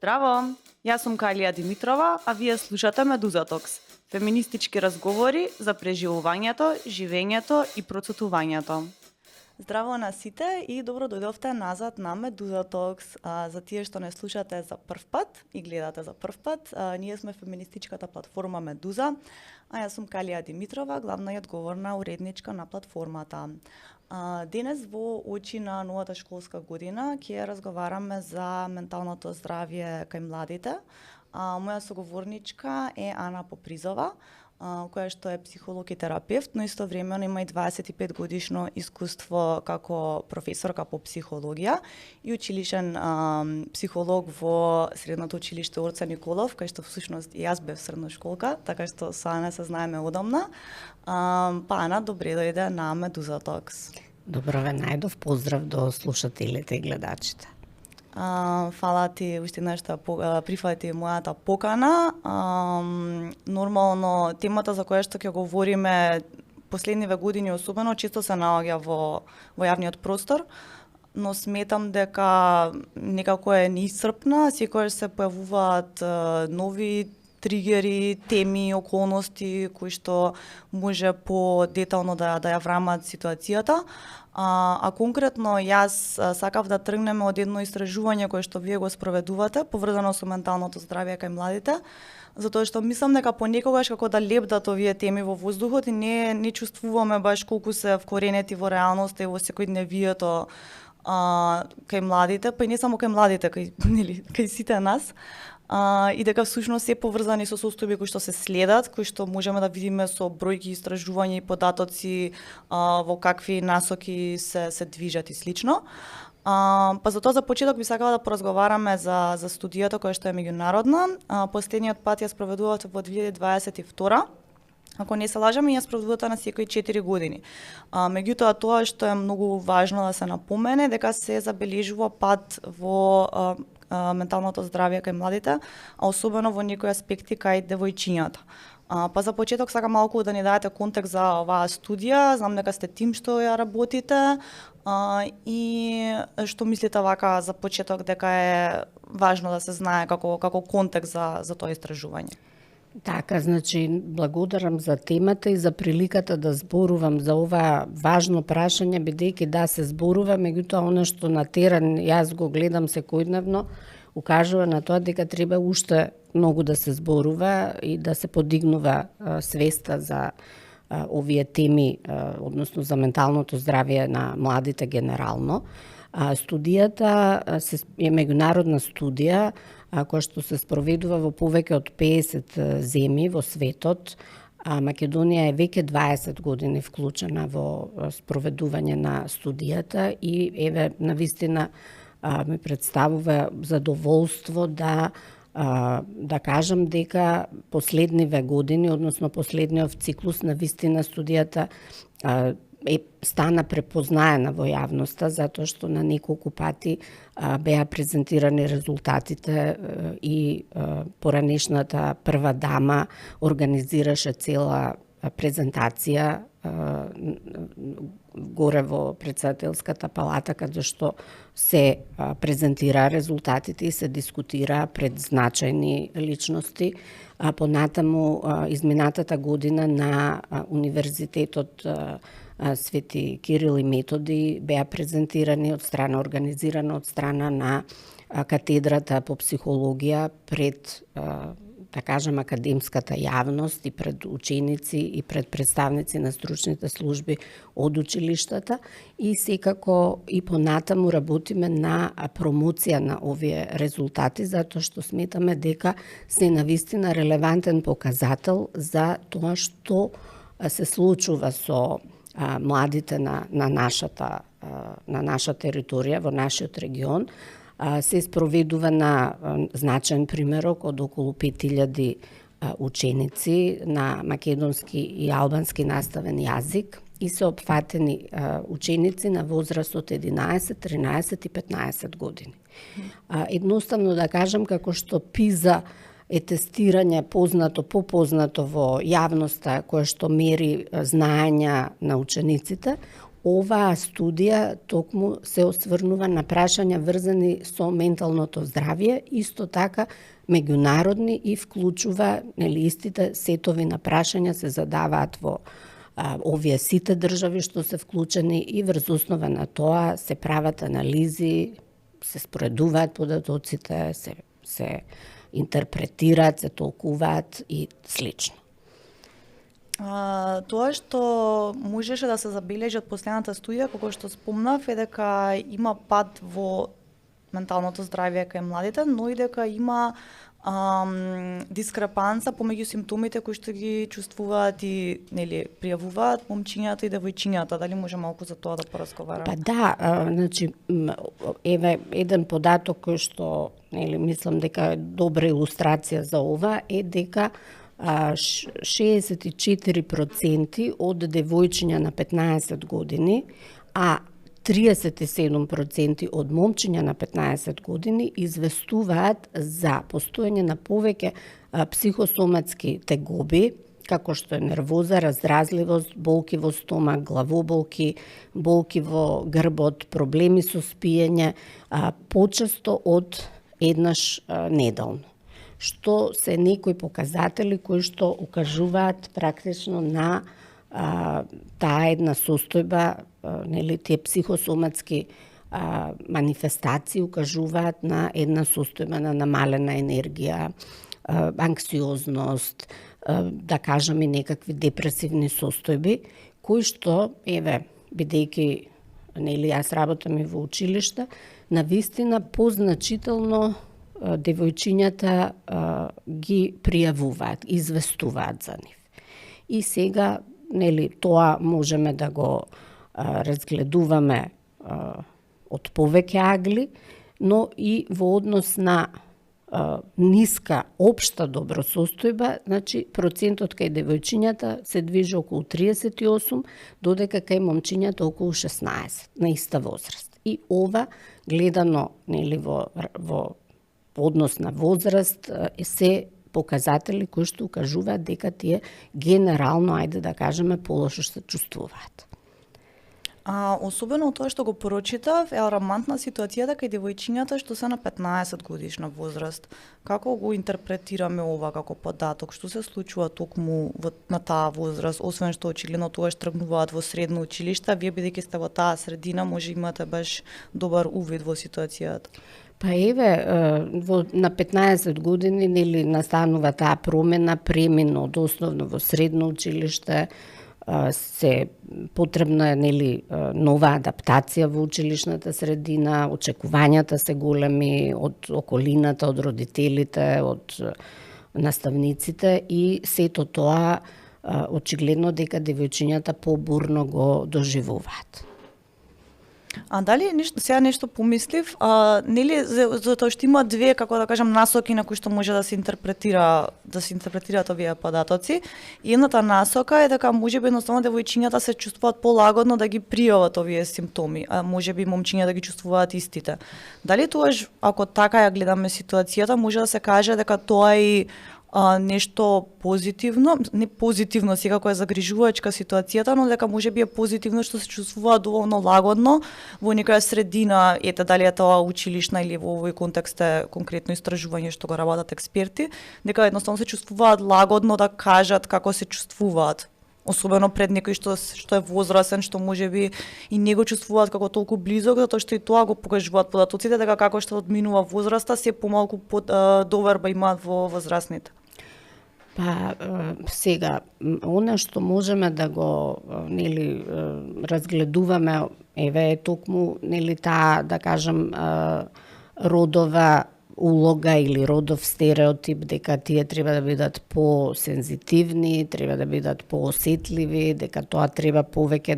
Здраво! Јас сум Калија Димитрова, а вие слушате Медуза Токс. Феминистички разговори за преживувањето, живењето и процетувањето. Здраво на сите и добро дојдовте назад на Медуза Токс. За тие што не слушате за прв пат и гледате за прв пат, ние сме феминистичката платформа Медуза, а јас сум Калија Димитрова, главна и одговорна уредничка на платформата. Денес во очи на новата школска година ќе разговараме за менталното здравје кај младите. Моја соговорничка е Ана Попризова, која што е психолог и терапевт, но истовремено има и 25 годишно искуство како професорка по психологија и училишен психолог во Средното училиште Орца Николов, кај што всушност и јас бев средношколка, така што со Ана се знаеме одамна. Ана, добре дојде на Медуза Токс. Добро ве најдов, поздрав до слушателите и гледачите. Фала ти уште нешто прифати мојата покана. Нормално темата за која што ќе говориме последниве години особено често се наоѓа во јавниот простор, но сметам дека некако е неисцрпна, секогаш се појавуваат нови тригери, теми, околности кои што може по-детално да ја врамат ситуацијата. А конкретно јас сакав да тргнеме од едно истражување кое што вие го спроведувате, поврзано со менталното здравје кај младите, затоа што мислам дека понекогаш како да лебдат овие теми во воздухот и не чувствуваме баш колку се вкоренети во реалноста и во секојдневието кај младите, па и не само кај младите, кај сите нас. И дека всушност се поврзани со состојби кои што се следат, кои што можеме да видиме со бројки истражувања и податоци во какви насоки се движат и слично. Па затоа за почеток би сакала да поразговараме за студијата која што е меѓународна. Последниот пат ја спроведував во 2022. Ако не се лажам, ја спроведувате на секои 4 години. Меѓутоа тоа што е многу важно да се напомене дека се забележува пат во менталното здравје кај младите, а особено во некои аспекти кај девојчињата. Па за почеток сакам малку да ни дадете контекст за оваа студија. Знам дека сте тим што ја работите и што мислите вака за почеток дека е важно да се знае како контекст за тоа истражување. Така, значи, благодарам за темата и за приликата да зборувам за ова важно прашање, бидејќи да се зборува, меѓутоа она што на терен јас го гледам секојдневно, укажува на тоа дека треба уште многу да се зборува и да се подигнува свеста за овие теми, односно за менталното здравје на младите генерално. Студијата е меѓународна студија која што се спроведува во повеќе од 50 земји во светот. Македонија е веќе 20 години вклучена во спроведување на студијата и еве навистина ми представува задоволство да кажам дека последниве години, односно последниот циклус навистина студијата стана препознаена во јавноста, затоа што на неколку пати беа презентирани резултатите и поранешната прва дама организираше цела презентација горе во председателската палата, каде што се презентира резултатите и се дискутира пред значајни личности. Понатаму, изминатата година на Универзитетот Свети Кирил и Методи беа презентирани организирано од страна на катедрата по психологија пред да кажам, академската јавност и пред ученици и пред представници на стручните служби од училиштата и секако и понатаму работиме на промоција на овие резултати, затоа што сметаме дека се навистина релевантен показател за тоа што се случува со младите на наша територија, во нашиот регион. Се спроведува на значаен примерок од околу 5000 ученици на македонски и албански наставен јазик и се опфатени ученици на возраст од 11, 13 и 15 години. Едноставно да кажам, како што ПИЗА е тестирање попознато во јавноста кое што мери знаења на учениците, Оваа студија токму се осврнува на прашања врзани со менталното здравје, исто така меѓународни и вклучува, истите сетови на прашања се задаваат во овие сите држави што се вклучени и врз основа на тоа се прават анализи, се споредуваат податоците, се интерпретираат, се толкуваат и слично. Тоа што можеше да се забележи од последната студија, како што спомнав, е дека има пад во менталното здравје кај младите, но и дека има дискрепанца помеѓу симптомите кои што ги чувствуваат и пријавуваат момчињата и девојчињата. Дали може малку за тоа да поразговараме? Па да, значи еве еден податок кој што мислам дека е добра илустрација за ова е дека 64% од девојчиња на 15 години, а 37% од момчиња на 15 години известуваат за постоење на повеќе психосоматски тегоби, како што е нервоза, раздразливост, болки во стомак, главоболки, болки во грбот, проблеми со спиење, почесто од еднаш неделно. Што се некои показатели кои што укажуваат практично на таа една состојба, тие психосоматски манифестации укажуваат на една состојба на намалена енергија, анксиозност, да кажам и некакви депресивни состојби, кои што, бидејќи јас работам и во училиште, навистина позначително девојчињата ги пријавуваат, известуваат за нив. И сега, тоа можеме да го разгледуваме од повеќе агли, но и во однос на ниска општа добросостојба, значи процентот кај девојчињата се движи околу 38, додека кај момчињата околу 16 на иста возраст. И ова гледано во однос на возраст се показатели кои што укажуваат дека тие генерално, ајде да кажеме, полошо се чувствуваат. Особено тоа што го прочитав е алармантна ситуацијата кај девојчињата што се на 15 годишна возраст. Како го интерпретираме ова како податок? Што се случува токму на таа возраст, освен што очигледно тогаш тргнуваат во средно училиште, вие бидејќи сте во таа средина, може имате баш добар увид во ситуацијата. Па на 15 години настанува таа промена, премина од основно во средно училиште, се потребна е нова адаптација во училишната средина, очекувањата се големи од околината, од родителите, од наставниците и сето тоа очигледно дека девојчињата побурно го доживуваат. Дали сега нешто помислив, затоа што има две, како да кажам, насоки на кои што може да се интерпретираат овие податоци. Едната насока е дека можеби едноставно девојчињата се чувствуваат полагодно да ги пријават овие симптоми, а можеби момчиња да ги чувствуваат истите. Дали тогаш, ако така ја гледаме ситуацијата, може да се каже дека тоа е нешто позитивно, не позитивно сега која е загрижувачка ситуацијата, но дека можеби е позитивно што се чувствува доволно лагодно во некоја средина, дали е тоа училишна или во овој контекст е конкретно истражување што го работат експерти, дека едноставно се чувствуваат лагодно да кажат како се чувствуваат. Особено пред некој што е возрасен, што можеби и не го чувствуваат како толку близок, затоа што и тоа го покажуваат податоците, дека како што одминува возраста, се помалку доверба имаат во возрастните. Па сега, она што можеме да го разгледуваме е токму таа, да кажам, родова улога или родов стереотип дека тие треба да бидат посензитивни, треба да бидат поосетливи, дека тоа треба повеќе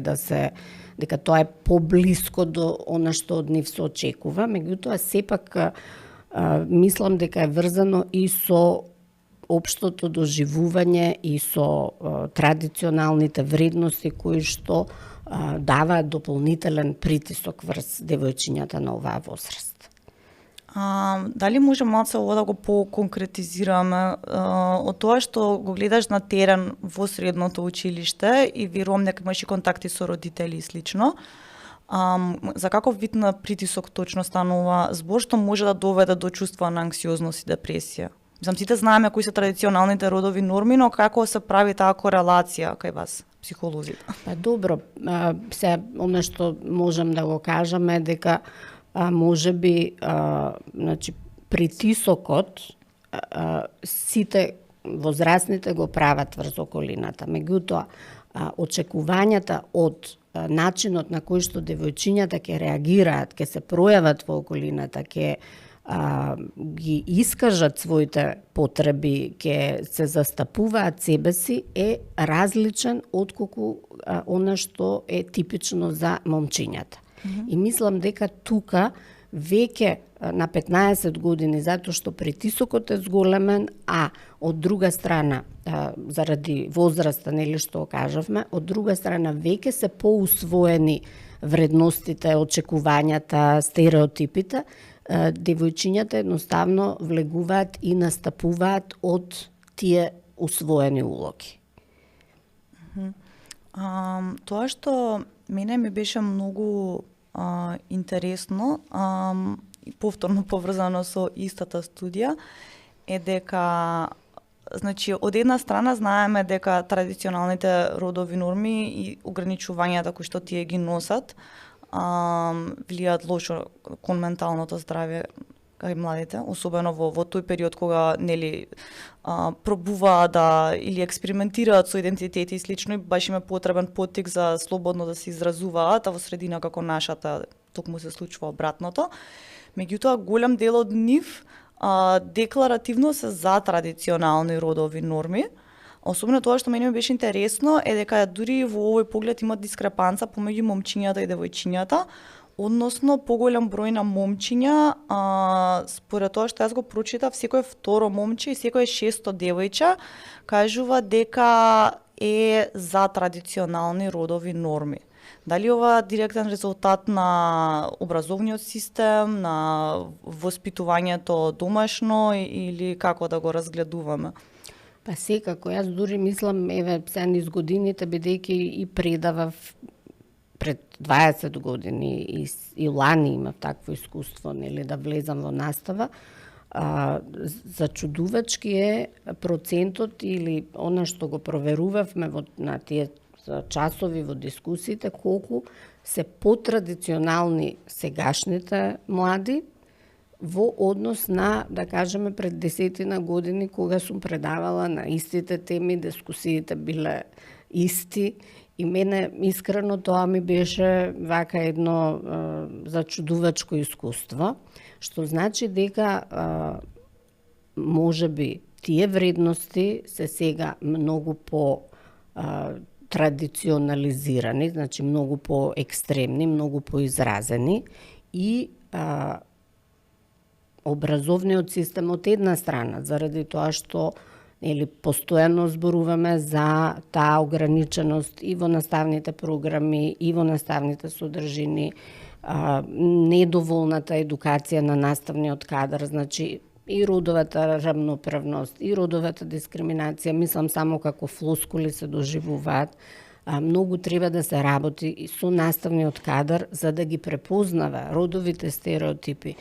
дека тоа е поблиско до она што од нив се очекува. Меѓутоа сепак мислам дека е врзано и со општото доживување и со традиционалните вредности кои што даваат дополнителен притисок врз девојчињата на оваа возраст. Дали може малце ово да го поконкретизираме од тоа што го гледаш на терен во средното училиште и верувам дека имаш и контакти со родители и слично. За каков вид на притисок точно станува збор што може да доведе до чувства на анксиозност и депресија? Мислам, сите знаеме кои се традиционалните родови норми, но како се прави таа корелација кај вас, психолозите? Па добро, се оно што можам да го кажам е дека може би значи притисокот сите возрастните го прават врз околината. Меѓутоа очекувањата од начинот на кој што девојчињата ќе реагираат, ќе се пројават во околината, ќе ги искажат своите потреби, ќе се застапуваат себе си, е различен отколку она што е типично за момчињата. И мислам дека тука веќе на 15 години, затоа што притисокот е зголемен, а од друга страна, заради возраста, нели што кажавме, од друга страна веќе се поусвоени вредностите, очекувањата, стереотипите, девојчињата едноставно влегуваат и настапуваат од тие усвоени улоги. Тоа што мене ми беше многу интересно и повторно поврзано со истата студија е дека значи од една страна знаеме дека традиционалните родови норми и ограничувањата кои што тие ги носат влијаат лошо кон менталното здравје кај младите, особено во тој период кога нели пробуваат да или експериментираат со идентитети и слично и баш им е потребен поттик за слободно да се изразуваат, а во средина како нашата токму се случува обратното. Меѓутоа голем дел од нив декларативно се за традиционални родови норми. Особено тоа што мене ми беше интересно е дека дури во овој поглед има дискрепанца помеѓу момчињата и девојчињата, односно поголем број на момчиња, според тоа што јас го прочитав, секој второ момче и секој шесто девојче кажува дека е за традиционални родови норми. Дали ова директен резултат на образовниот систем, на воспитувањето домашно или како да го разгледуваме? Па секако, јас дури мислам, еве, се низ годините, бидејќи и предавав пред 20 години и лани имав такво искуство, нели, да влезам во настава, зачудувачки е процентот или она што го проверувавме на тие часови во дискусиите, колку се потрадиционални сегашните млади во однос на, да кажеме, пред 10 години кога сум предавала на истите теми, дискусиите биле исти и мене искрено тоа ми беше вака едно зачудувачко искуство, што значи дека можеби тие вредности се сега многу по традиционализирани, значи многу по екстремни, многу по изразени и образовниот систем од една страна, заради тоа што постојано зборуваме за таа ограниченост и во наставните програми, и во наставните содржини, недоволната едукација на наставниот кадар, значи и родовата рамноправност, и родовата дискриминација, мислам само како флоскули се доживуваат. Многу треба да се работи и со наставниот кадар за да ги препознава родовите стереотипи,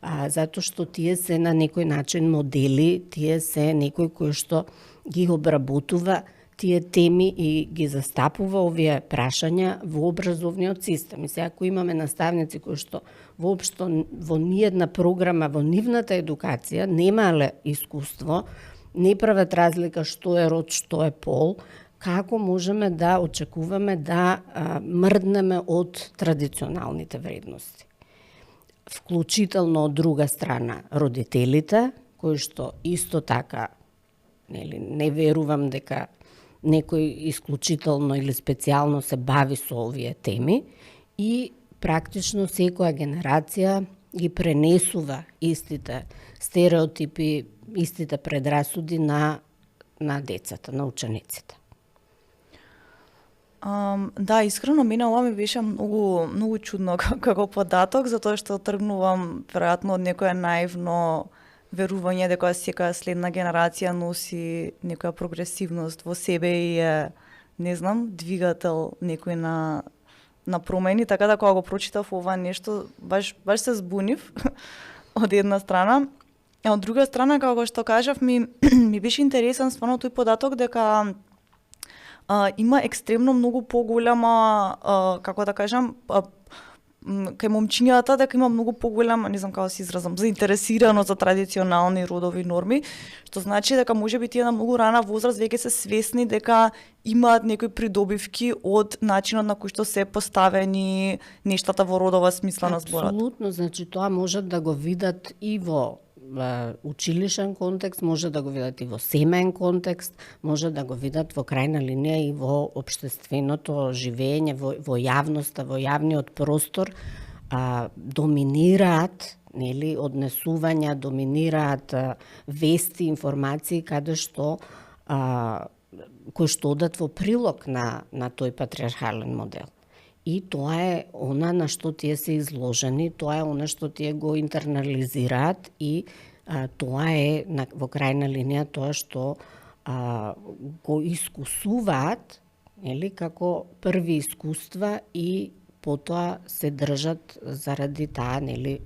затоа што тие се на некој начин модели, тие се некој кој што ги обработува тие теми и ги застапува овие прашања во образовниот систем. И сега ако имаме наставници кои што воопшто во ниедна програма во нивната едукација немале искуство, не прават разлика што е род, што е пол, како можеме да очекуваме да мрднеме од традиционалните вредности? Вклучително од друга страна родителите, кои што исто така не верувам дека некој исклучително или специјално се бави со овие теми и практично секоја генерација ги пренесува истите стереотипи, истите предрасуди на децата, на учениците. Да, искрено мене ова ми беше многу чудно како податок, затоа што тргнувам веројатно од некое наивно верување дека секоја следна генерација носи некоја прогресивност во себе и е, не знам, двигател некој на промени, така да кога го прочитав ова нешто, баш се збунив од една страна. А од друга страна, како што кажав, ми беше интересен стварно тој податок дека има екстремно многу поголема, како да кажам, кај момчињата дека има многу поголема, не знам како се изразам, заинтересираност за традиционални родови норми, што значи дека можеби тие на многу рана возраст веќе се свесни дека имаат некои придобивки од начинот на кој што се поставени нештата во родова смисла на зборот. Апсолутно, значи тоа можат да го видат и во училишен контекст, може да го видат и во семеен контекст, може да го видат во крајна линија и во општественото живење, во јавноста, во јавниот простор, доминираат, нели, однесувања, доминираат вести, информации каде што кои што одат во прилог на тој патриархален модел. И тоа е она на што тие се изложени, тоа е она што тие го интернализираат и тоа е во крајна линија тоа што го искусуваат, нели, како први искуства и потоа се држат заради таа, нели,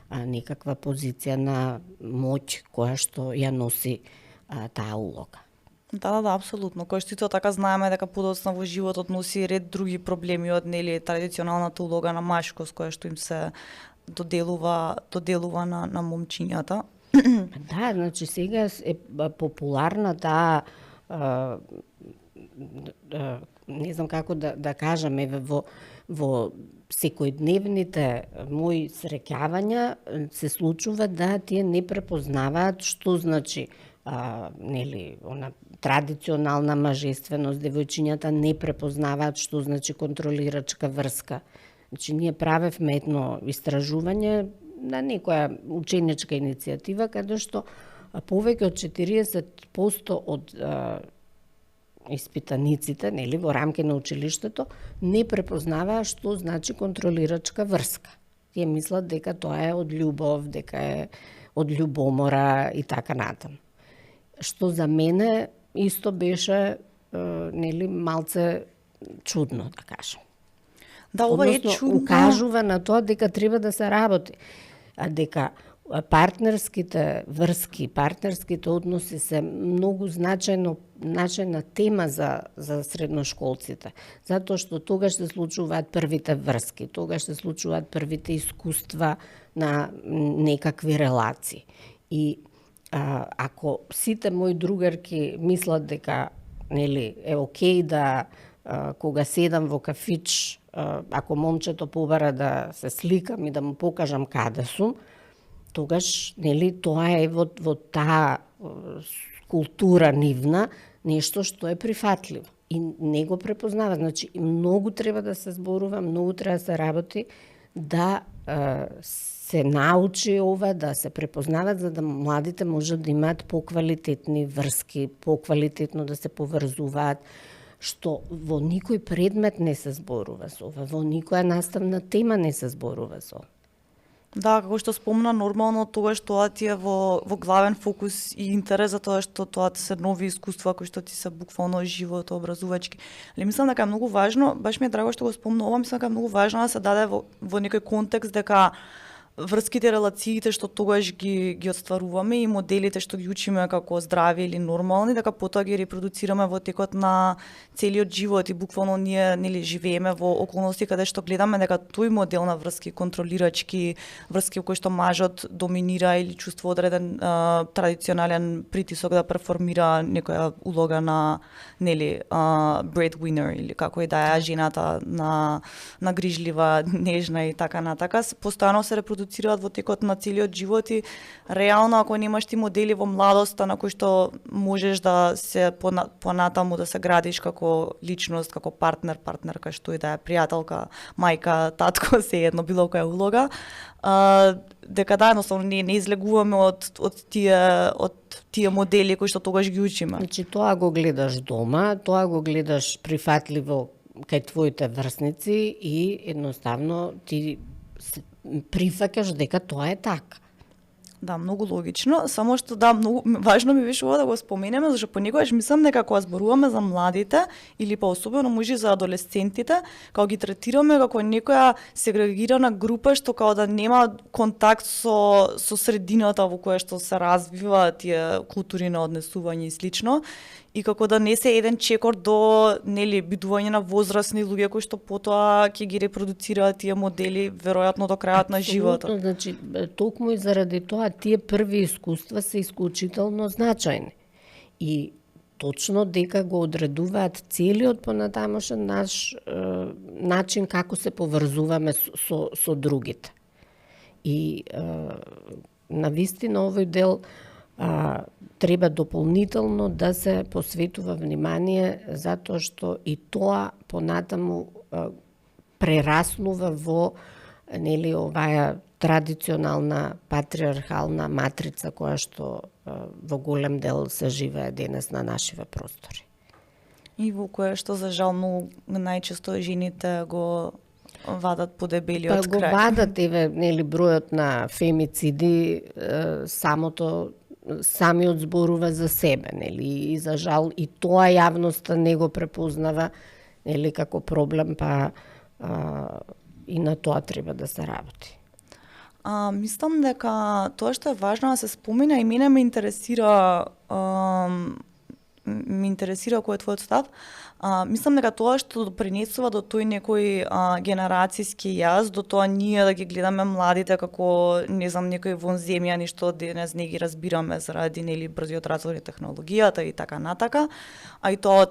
некаква позиција на моќ која што ја носи таа улога. Да, апсолутно. Кој што тоа така знаеме дека подоцна во животот носи ред други проблеми од нели традиционалната улога на машкост која што им се доделува на момчињата. Да, значи сега е популарна таа не знам како да кажам, во секојдневните мои среќавања се случува да тие не препознаваат што значи нели она традиционална мажественост, девојчињата не препознаваат што значи контролирачка врска. Значи ние правевме едно истражување на некоја ученичка иницијатива каде што повеќе од 40% од испитаниците, нели, во рамки на училиштето не препознаваа што значи контролирачка врска. Тие мислат дека тоа е од љубов, дека е од љубомора и така натаму. Што за мене исто беше нели малце чудно, да кажам. Да, ова е чудно. Укажува на тоа дека треба да се работи, а дека партнерските врски, партнерските односи се многу значајна тема за средношколците, затоа што тогаш се случуваат првите врски, тогаш се случуваат првите искуства на некакви релации. И ако сите мои другарки мислат дека нели е окей да кога седам во кафич, ако момчето побара да се сликам и да му покажам каде сум, тогаш нели тоа е во таа култура нивна нешто што е прифатливо и не го препознава. Значи многу треба да се зборува, многу треба да се работи да се научи ова, да се препознават за да младите можат да имаат поквалитетни врски, поквалитетно да се поврзуваат, што во никој предмет не се зборува со ова, во никоја наставна тема не се зборува со ова. Да, како што спомна, нормално тогаш тоа ти е во главен фокус и интерес за тоа што тоа се нови искуства кои што ти се буквално живот образувачки. Али мислам дека е многу важно, баш ми е драго што го спомна ова, мислам дека е многу важно да се даде во некој контекст дека врските, релациите што тогаш ги отстваруваме и моделите што ги учиме како здрави или нормални, дека потоа ги репродуцираме во текот на целиот живот и буквално ние нели живееме во околности каде што гледаме дека тој модел на врски, контролирачки врски во кој што мажот доминира или чувствува одреден традиционален притисок да перформира некоја улога на нели breadwinner или како и да е жената на грижлива, нежна и така натака, постојано се репродуцираат во текот на целиот живот и реално ако немаш ти модели во младоста на кои што можеш да се понатаму да се градиш како личност, како партнерка, што и да е пријателка, мајка, татко, сеедно било која улога, дека да едноставно не излегуваме од тие модели кои што тогаш ги учиме. Значи тоа го гледаш дома, тоа го гледаш прифатливо кај твоите врсници и едноставно ти прифаќаш дека тоа е така. Да, многу логично, само што да, многу важно ми беше ова да го споменеме, зашто понекогаш мислам дека кога зборуваме за младите или па особено може за адолесцентите, кога ги третираме како некоја сегрегирана група што као да нема контакт со средината во која што се развива тие култури на однесување и слично, и како да не се еден чекор до нели бидување на возрасни луѓе кои што потоа ќе ги репродуцираат тие модели веројатно до крајот на животот. Апсолутно, значи токму и заради тоа тие први искуства се исклучително значајни. И точно дека го одредуваат целиот понатамошен наш начин како се поврзуваме со другите. И навистина овој дел треба дополнително да се посветува внимание затоа што и тоа понатаму прераснува во нели оваа традиционална патриархална матрица која што во голем дел се живее денес на нашиве простори. И во која што за жал многу најчесто жените го вадат по дебелиот крај. Го вадат еве нели бројот на фемициди, самиот зборува за себе, нели, и за жал и тоа јавноста не го препознава, нели, како проблем, па и на тоа треба да се работи. Мислам дека тоа што е важно да се спомена и мене ме интересира кој е твојот став. Мислам дека тоа што допринесува до тој некој генерацијски јаз, до тоа ние да ги гледаме младите како, не знам, некои вонземјани што денес не ги разбираме заради нели брзиот развој на технологијата и така натака, а и тоа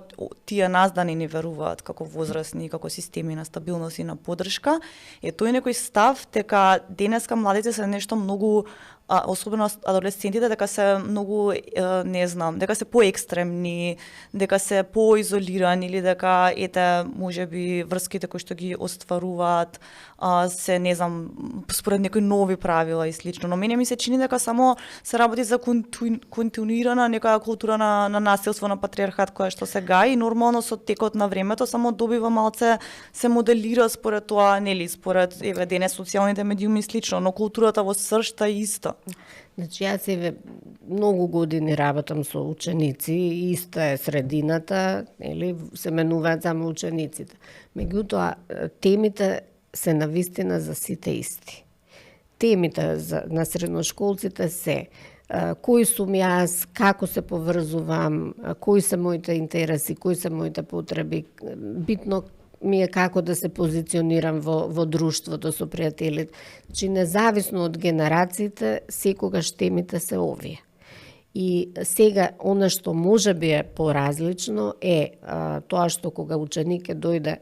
тие нас да не веруваат како возрастни, како системи на стабилност и на поддршка. Е тој некој став дека денеска младите се нешто многу особено адолесцентите, дека се многу, не знам, дека се поекстремни, дека се поизолирани или дека можеби врските кои што ги остваруваат се, не знам, според некои нови правила и слично. Но мене ми се чини дека само се работи за континуирана некоја култура на насилство, на патриархат која што сега и нормално со текот на времето само добива малце, се моделира според тоа, нели, според денес социјалните медиуми и слично, но културата во сршта е иста. Значи, јас многу години работам со ученици, иста е средината, или се менуваат само учениците. Меѓутоа, темите се навистина за сите исти. Темите на средношколците се кој сум јас, како се поврзувам, кои се моите интереси, кои се моите потреби, битно ми е како да се позиционирам во друштвото со пријателите. Значи, независно од генерациите, секогаш темите се овие. И сега, она што може би е поразлично е тоа што кога ученик дојде,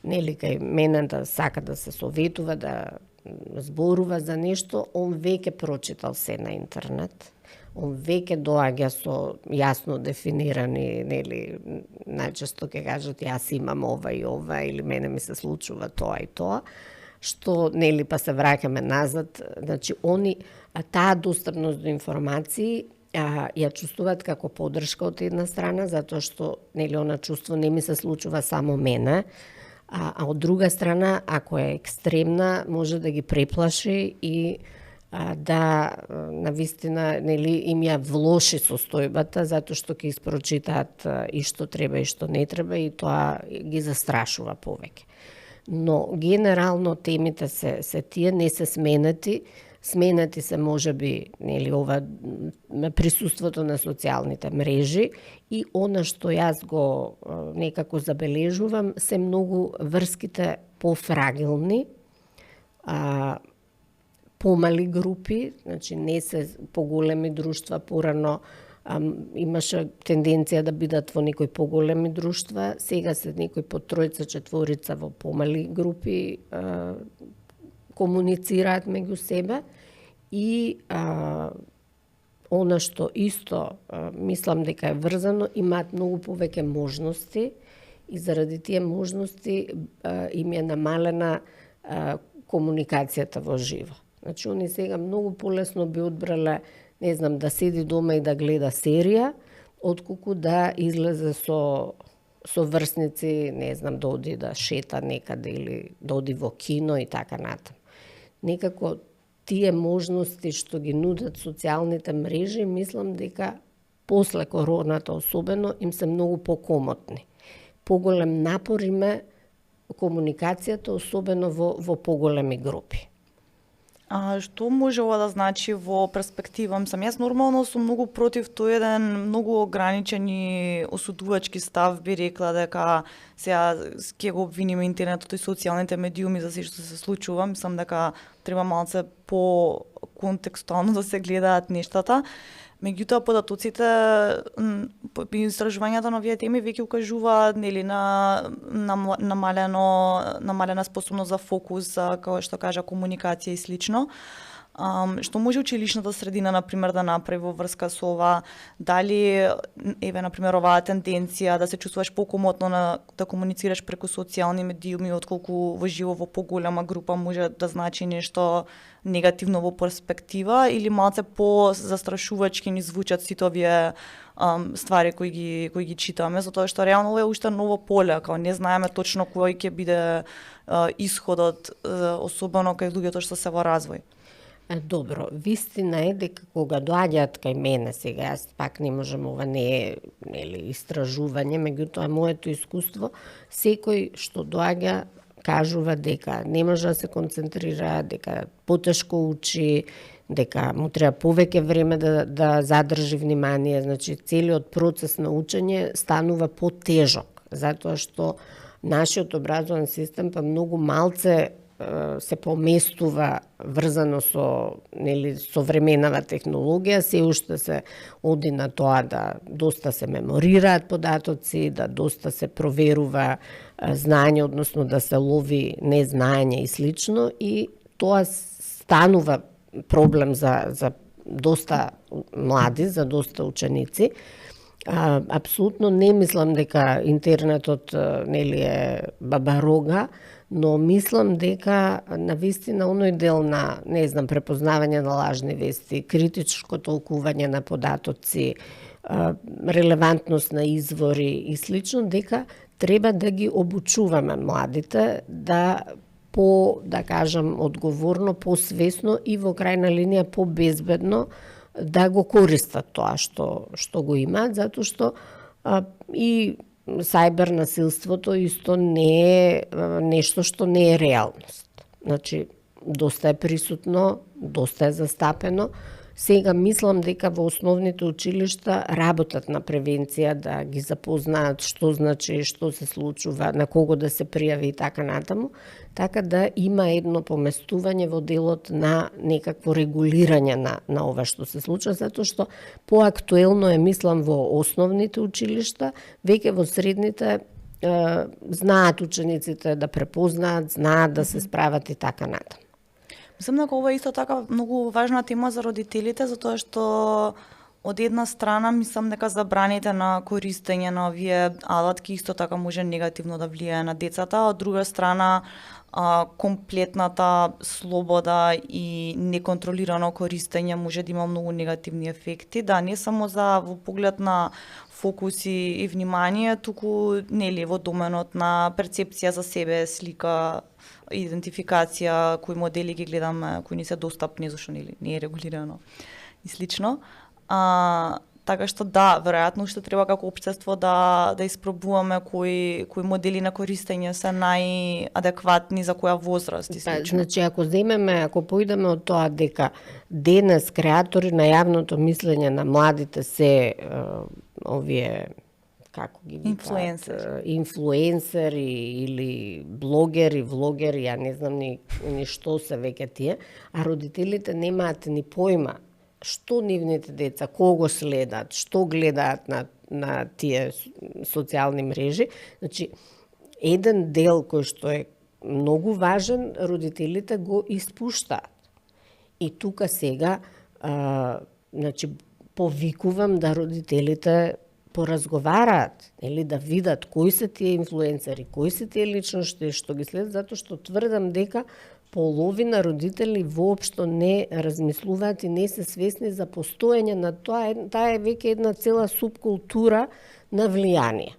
нели, кај мене да сака да се советува, да зборува за нешто, он веќе прочитал се на интернет. Он веќе доаѓа со јасно дефинирани, нели, најчесто ќе кажат јас имам ова и ова или мене ми се случува тоа и тоа, што, нели, па се враќаме назад, значи они таа достапност до информации ја чувствуваат како поддршка од една страна, затоа што, нели, она чувство не ми се случува само мене, а од друга страна, ако е екстремна, може да ги преплаши и да навистина, нели, им ја влоши состојбата затоа што ќе испрочитаат и што треба и што не треба и тоа ги застрашува повеќе. Но генерално темите се тие, не се сменети. Сменети се можеби, нели, ова присуството на социјалните мрежи и она што јас го некако забележувам се многу врските пофрагилни, помали групи, значи не се поголеми друштва, порано имаше тенденција да бидат во некои поголеми друштва, сега се некои по тројца, четворица во помали групи комуницираат меѓу себе и она што исто мислам дека е врзано, имаат многу повеќе можности и заради тие можности им е намалена комуникацијата во живо. Значи, они сега многу полесно би одбрале, не знам, да седи дома и да гледа серија, отколку да излезе со со врсници, не знам, да оди да шета некаде или да оди во кино и така натаму. Некако тие можности што ги нудат социјалните мрежи, мислам дека после короната особено им се многу покомотни. Поголем напор име комуникацијата, особено во поголеми групи. А што може ова да значи во перспектива? Мислам, јас нормално сум многу против тој еден многу ограничен и осудувачки став, би рекла дека сега ќе го обвиниме интернетот и социјалните медиуми за се што се случува. Мислам дека треба малце по контекстуално да се гледаат нештата. Меѓутоа, податоците и истражувањата на овие теми веќе укажуваат нели на намалена способност за фокус, за, како што кажа, комуникација и слично. Што може училишната средина, например, да направи во врска со ова? Дали, еве, например, оваа тенденција да се чувствуваш покомотно да комуницираш преку социјални медиуми, отколку во живо во поголема група, може да значи нешто негативно во перспектива, или малце по-застрашувачки ни звучат сите овие ствари кои ги читаме, затоа што реално ова е уште ново поле, као не знаеме точно кој ќе биде исходот, особено кај луѓето што се во развој. Добро, вистина е дека кога доаѓаат кај мене сега, јас пак не можам, ова не е нели истражување, меѓутоа моето искуство, секој што доаѓа кажува дека не може да се концентрира, дека потешко учи, дека му треба повеќе време да задржи внимание, значи целиот процес на учење станува потежок, затоа што нашиот образовен систем па многу малце се поместува врзано со нели современава технологија, се уште се оди на тоа да доста се меморираат податоци, да доста се проверува знаење, односно да се лови незнаење и слично, и тоа станува проблем за доста млади, за доста ученици. Апсолутно не мислам дека интернетот нели е баба-рога, но мислам дека навистина оној дел на, не знам, препознавање на лажни вести, критичко толкување на податоци, релевантност на извори и слично, дека треба да ги обучуваме младите да да кажам, одговорно, посвесно и во крајна линија по-безбедно да го користат тоа што го имаат, затоа што и сајбер насилството исто не е нешто што не е реалност. Значи, доста е присутно, доста е застапено. Сега мислам дека во основните училишта работат на превенција, да ги запознаат што значи, што се случува, на кого да се пријави и така натаму, така да има едно поместување во делот на некакво регулирање на ова што се случува, затоа што поактуелно е, мислам, во основните училишта, веќе во средните знаат учениците да препознаат, знаат да се справат и така натаму. Мислам дека ова е исто така многу важна тема за родителите, затоа што од една страна мислам дека забраните на користење на овие алатки исто така може негативно да влијае на децата, од друга страна комплетната слобода и неконтролирано користење може да има многу негативни ефекти, да не само во поглед на фокус и внимание, туку нели во доменот на перцепција за себе, слика, идентификација, кои модели ги гледаме, кои не се достапни, зашто не е регулирано и слично. Така што да, веројатно уште треба како општество да испробуваме кои модели на користење се најадекватни за која возраст и слично. Значи, ако поидеме од тоа дека денес креатори на јавното мислење на младите се овие како ги инфлуенсери или блогери, влогери, ја не знам ни што се веќе тие, а родителите немаат ни појма што нивните деца, кого следат, што гледаат на тие социјални мрежи. Значи, еден дел кој што е многу важен, родителите го испуштаат. И тука сега, значи, повикувам да родителите поразговараат, или да видат кои се тие инфлуенсери, кои се тие личности што ги следат, затоа што тврдам дека половина родители воопшто не размислуваат и не се свесни за постоење на тоа. Таа е веќе една цела субкултура на влијание.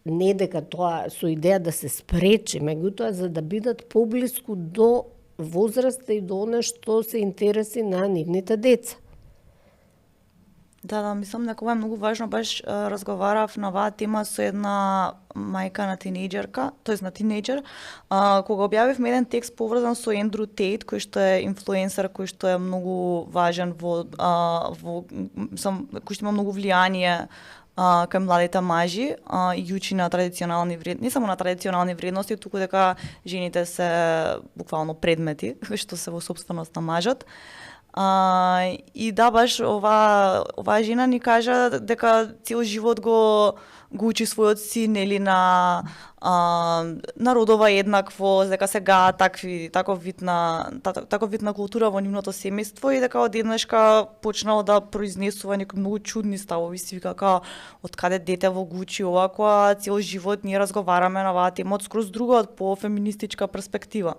не дека тоа со идеја да се спречи, меѓутоа за да бидат поблиску до возраста и до оно што се интереси на нивните деца. Да, мислам дека ова е многу важно, баш разговарав на оваа тема со една мајка на тинејџерка, тоест на тинејџер, кога објавивме еден текст поврзан со Ендрю Тейт, кој што е инфлуенсер, кој што е многу важен кој што има многу влијание кај младите мажи и учи на традиционални вредности, не само на традиционални вредности, туку дека жените се буквално предмети, што се во сопственост на мажот. И да, баш оваа жена ни кажа дека цел живот го учи својот син или на родова еднакво, дека сега таков вид на култура во нивното семејство и дека одеднашка почнал да произнесува некои многу чудни ставови, си вика како од каде детево го учи ова, кога цел живот ние разговараме на оваа тема од скроз друга, од по-феминистичка перспектива.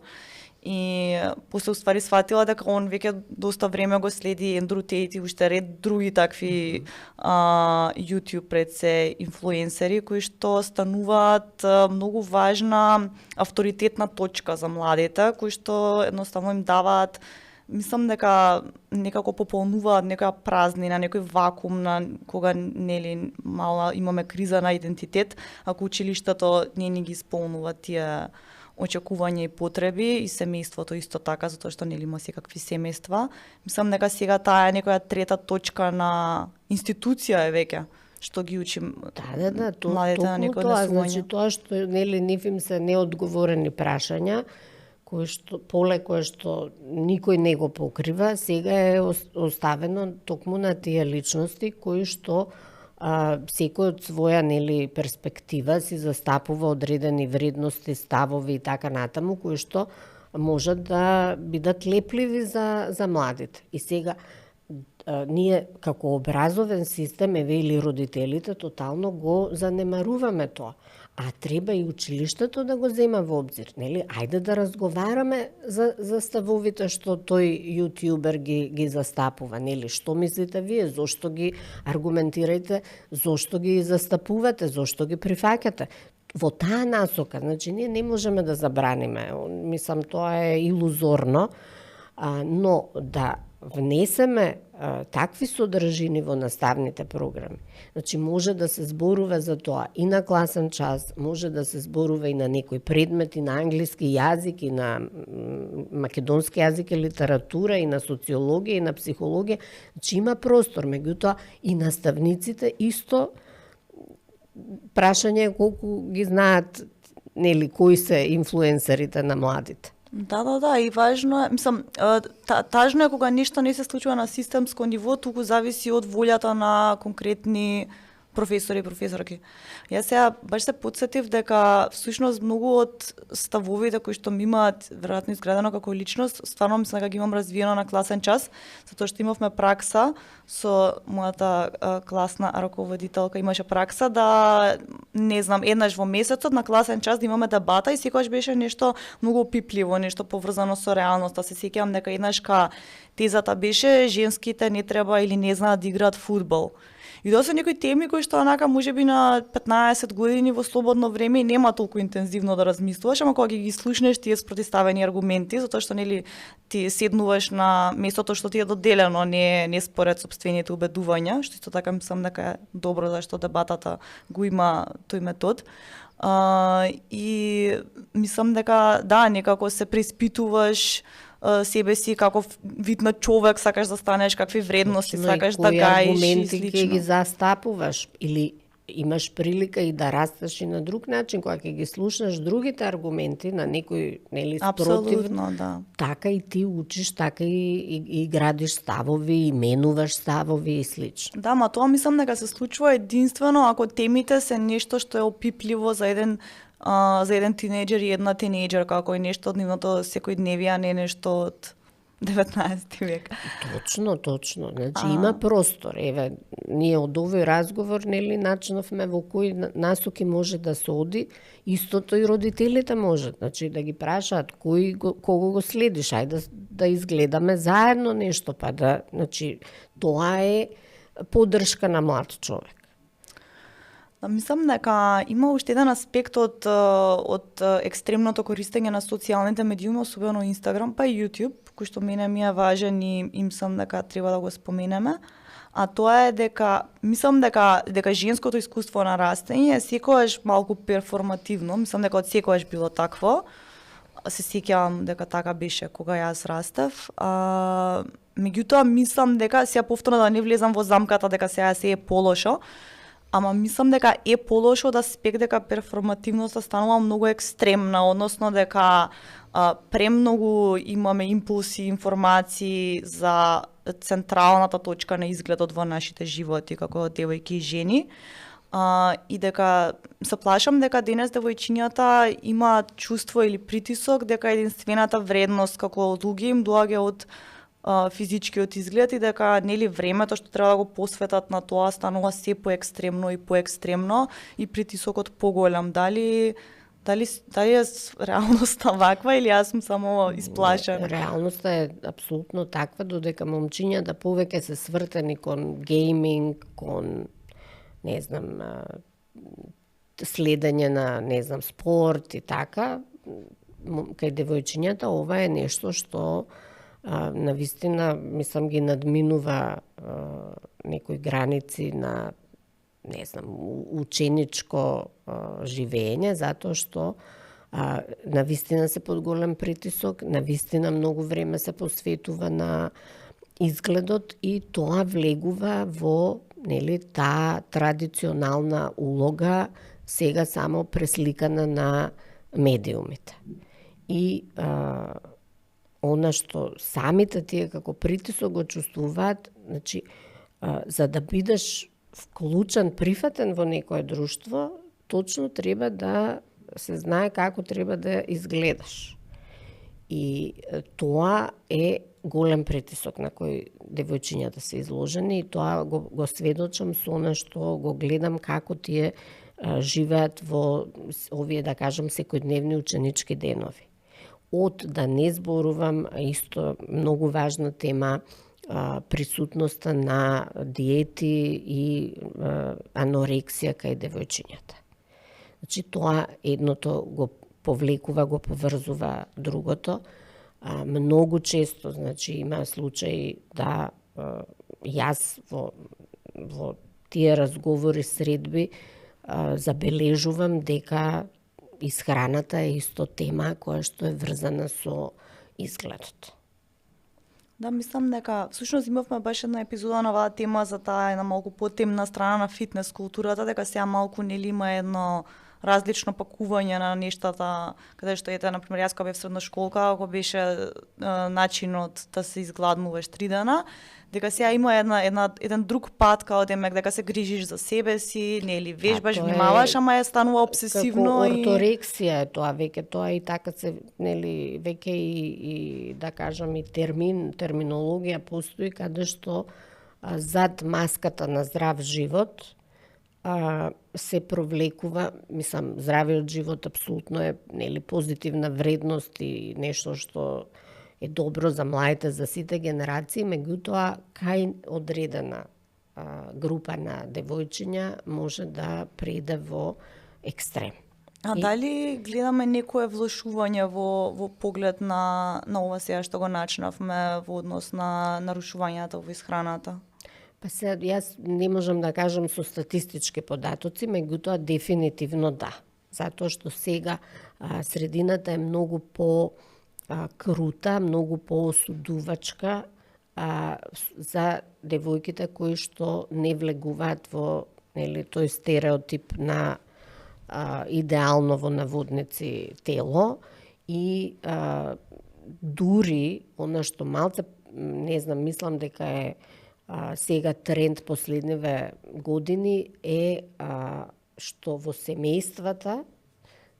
И после уствари сватила дека он веќе доста време го следи Ендрю Тейт и уште ред други такви YouTube пред се инфлуенсери кои што стануваат многу важна авторитетна точка за младите, кои што едноставно им даваат, мислам дека некако пополнуваат некоја празнина, некој вакуум на кога нели мала имаме криза на идентитет, ако училиштето не ни ги исполнува тие очекувања и потреби и семејството исто така, затоа што нели има секакви семејства. Мислам дека сега таа е некоја трета точка на институција е веќе што ги учим младите на некои однесувања. Значи тоа што нели нив им се неодговорени прашања, поле кое што никој не го покрива, сега е оставено токму на тие личности кои што секој од своја перспектива си застапува одредени вредности, ставови и така натаму, кои што можат да бидат лепливи за младите. И сега ние како образовен систем, или родителите, тотално го занемаруваме тоа. А треба и училиштето да го зема во обзир, нели? Ајде да разговараме за ставовите што тој јутјубер ги застапува, нели? Што мислите вие? Зошто ги аргументирајте? Зошто ги застапувате? Зошто ги прифаќате? Во таа насока, значи ние не можеме да забраниме. Мислам тоа е илузорно, но да внесеме такви содржини во наставните програми. Значи може да се зборува за тоа и на класен час, може да се зборува и на некои предмети на англиски јазик, и на македонски јазик и литература, и на социологија, и на психологија. Значи има простор, меѓутоа и наставниците исто прашање е колку ги знаат нели кои се инфлуенсерите на младите. Да, и важно е, мислам, тажно е кога нешто не се случува на системско ниво, туку зависи од волјата на конкретни професори и професорки. Јас сега баш се потсетив дека всушност многу од ставовите кои што ми имаат веројатно изградено како личност, стварно мислам дека ги имам развиено на класен час, затоа што имавме пракса со мојата класна раководителка, имаше пракса да не знам еднаш во месецот на класен час да имаме дебата и секогаш беше нешто многу опипливо, нешто поврзано со реалноста. Се сеќавам дека еднашка тезата беше женските не треба или не знаат да играат фудбал. И тоа се некои теми кои што онака можеби на 15 години во слободно време и нема толку интензивно да размислуваш, ама кога ги слушнеш тие спротивставени аргументи, затоа што нели ти седнуваш на местото што ти е доделено, не според сопствените убедувања, што исто така мислам дека е добро зашто дебатата го има тој метод. И мислам дека да, некако се преиспитуваш себе си каков вид на човек сакаш да станеш, какви вредности сакаш да гаиш и слично. Кои ги застапуваш или имаш прилика и да растеш и на друг начин, кога ќе ги слушнеш другите аргументи на некој нели спротив, да. Така и ти учиш, така и градиш ставови, и менуваш ставови и слично. Да, ма тоа мислам дека се случува единствено ако темите се нешто што е опипливо за еден тинејџер и една тинејџерка, како е нешто од нивното секојдневие, а не нешто од 19 век. Точно. Значи има простор. Еве, ние од овој разговор нели начнавме во кои насоки може да се оди, истото и родителите можат. Значи да ги прашаат кого го следиш, ајде да изгледаме заедно нешто, па значи тоа е поддршка на млад човек. Да, мислам дека има уште еден аспект од екстремното користење на социјалните медиуми, особено Инстаграм, па и YouTube, кој што мене ми е важен и мислам дека треба да го споменеме. А тоа е дека мислам дека женското искуство на растење е секогаш малку перформативно, мислам дека од секогаш било такво. Се сеќавам дека така беше кога јас растев. Меѓутоа мислам дека сега повторно да не влезам во замката дека сега се е полошо, ама мислам дека е полошо од аспект дека перформативноста станува многу екстремна, односно дека премногу имаме импулси, информации за централната точка на изгледот во нашите животи како девојки и жени. И дека се плашам дека денес девојчињата имаат чувство или притисок дека единствената вредност како луѓе им доаѓа од физичкиот изглед и дека нели времето што треба да го посветат на тоа станува се поекстремно и притисокот поголем. Дали е реалноста ваква или јас сум само исплашена? Реалноста е апсолутно таква, додека момчињата повеќе се свртени кон гейминг, кон не знам следење на не знам спорт и така, кај девојчињата ова е нешто што навистина мислам ги надминува некои граници на не знам ученичко живење, затоа што навистина се под голем притисок, навистина многу време се посветува на изгледот и тоа влегува во нели таа традиционална улога сега само пресликана на медиумите. И она што самите тие како притисок го чувствуваат, значи за да бидеш вклучен, прифатен во некое друштво, точно треба да се знае како треба да изгледаш. И тоа е голем притисок на кој девојчињата се изложени и тоа го сведочам со она што го гледам како тие живеат во овие, да кажам, секојдневни ученички денови. Од да не зборувам, исто многу важна тема, присутноста на диети и анорексија кај девојчињата. Значи тоа едното го повлекува, го поврзува другото. Многу често, значи има случаи да јас во тие разговори, средби забележувам дека исхраната е исто тема која што е врзана со изгледот. Да, мислам дека всушност имавме баш една епизода на оваа тема за таа една малку потемна страна на фитнес културата, дека сега малку нели има едно различно пакување на нештата, каде што ете, например, јас кога бев средна школка, ако беше начинот да се изгладнуваш 3 дена, дека сега има еден друг пат као демек дека се грижиш за себе си, нели вежбаш, внимаваш, ама е станува обсесивно како орторексија е тоа, веќе тоа и така се нели веќе и да кажам и терминологија постои каде што зад маската на здрав живот се провлекува, мислам, здравиот живот апсолутно е нели позитивна вредност и нешто што е добро за младите, за сите генерации, меѓутоа кај одредена група на девојчиња може да преиде во екстрем. Дали гледаме некое влошување во поглед на ова сега што го начнавме во однос на нарушувањата во исхраната? Па се, јас не можам да кажам со статистички податоци, меѓутоа дефинитивно да. Затоа што сега средината е многу крута, многу поосудувачка за девојките кои што не влегуваат во нели тој стереотип на идеално во наводници тело и дури она што малце не знам, мислам дека е сега тренд последниве години е што во семејствата,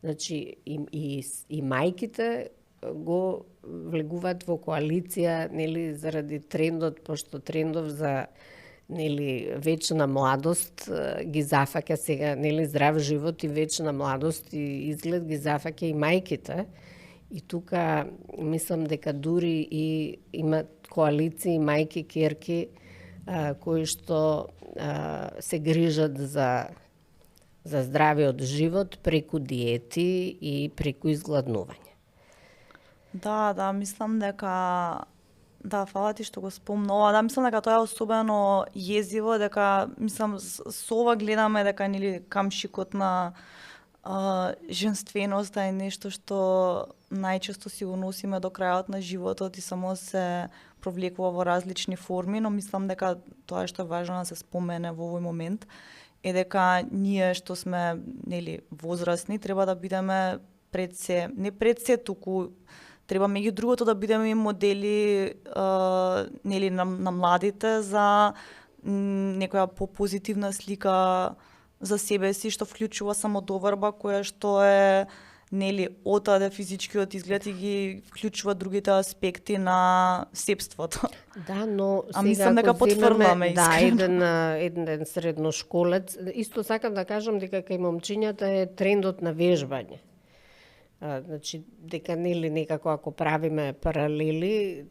значи и мајките го влегуваат во коалиција, нели, заради трендот, пошто трендов за нели вечна младост ги зафаќа сега, нели, здрав живот и вечна младост и изглед ги зафаќа и мајките. И тука мислам дека дури и има коалиции мајки, керки кои што се грижат за за здравиот живот преку диети и преку изгладнување. Да, мислам дека фала ти што го спомнува. Да, мислам дека тоа е особено језиво, дека мислам со ова гледаме дека нели камшикот на женственоста е нешто што најчесто си го носиме до крајот на животот и само се провлекува во различни форми, но мислам дека тоа што е важно да се спомене во овој момент е дека ние што сме нели возрастни треба да бидеме пред се, не пред се, туку треба меѓу другото да бидеме и модели нели на младите за некоја попозитивна слика за себе си, што вклучува самодоварба, која што е нели отаде физичкиот изглед и ги вклучува другите аспекти на себството. Да, но сега мислам дека потврдуваме искрено. еден средношколец, исто сакам да кажам дека кај момчињата е трендот на вежбање. Значи, дека нели некако ако правиме паралели,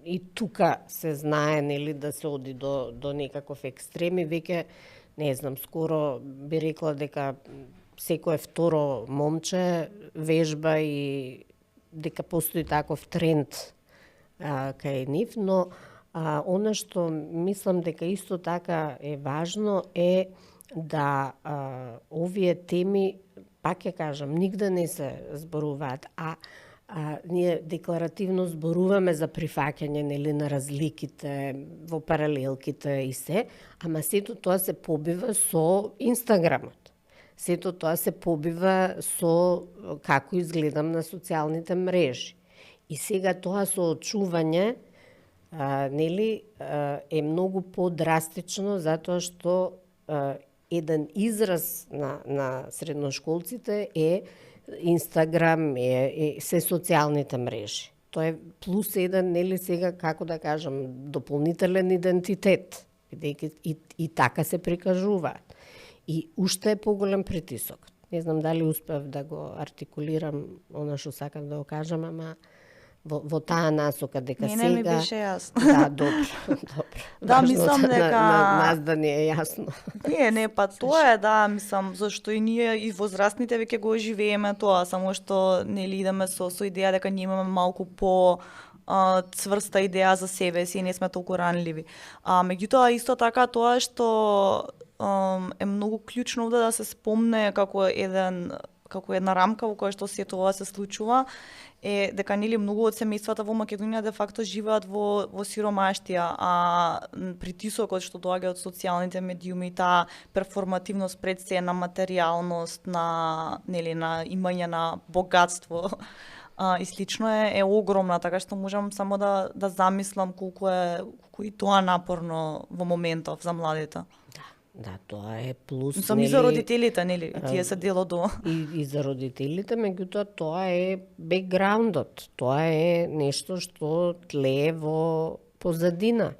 и тука се знае нели да се оди до некаков екстрем и веќе не знам, скоро би рекла дека секое второ момче вежба и дека постои таков тренд кај нив, но она што мислам дека исто така е важно е да овие теми, пак ќе кажам, нигде не се зборуваат, ние декларативно зборуваме за прифаќање нели на разликите во паралелките и се, ама сето тоа се побива со Инстаграмот. Сето тоа се побива со како изгледам на социјалните мрежи. И сега тоа соочување нели е многу подрастично затоа што еден израз на средношколците е Инстаграм, се социјалните мрежи. Тоа е плюс еден, нели сега, како да кажам, дополнителен идентитет, бидејќи и така се прикажуваат. И уште е поголем притисок. Не знам дали успев да го артикулирам она што сакам да го кажам, ама во таа насока дека сега... Не ми беше јасно. Да, добро. Да, мислам дека... Нас да не е јасно. Не, па тоа е, да, мислам, зашто и ние и возрастните веќе го живееме тоа, само што нели идеме со идеја дека ние имаме малку по цврста идеја за себе си и не сме толку ранливи. Меѓутоа, исто така тоа што е многу клучно да се спомне како една рамка во која што сето ова се случува, е дека нели многу од семејствата во Македонија де факто живеат во сиромаштија, а притисокот што доаѓа од социјалните медиуми, таа перформативност пред се на материјалност, на нели на имање на богатство и слично е огромна, така што можам само да замислам колку и тоа напорно во моментов за младите. Да, тоа е плюс. Мислам и за родителите, нели? Тие се дел од ова. И за родителите, меѓутоа тоа е бекграундот. Тоа е нешто што тлее во позадина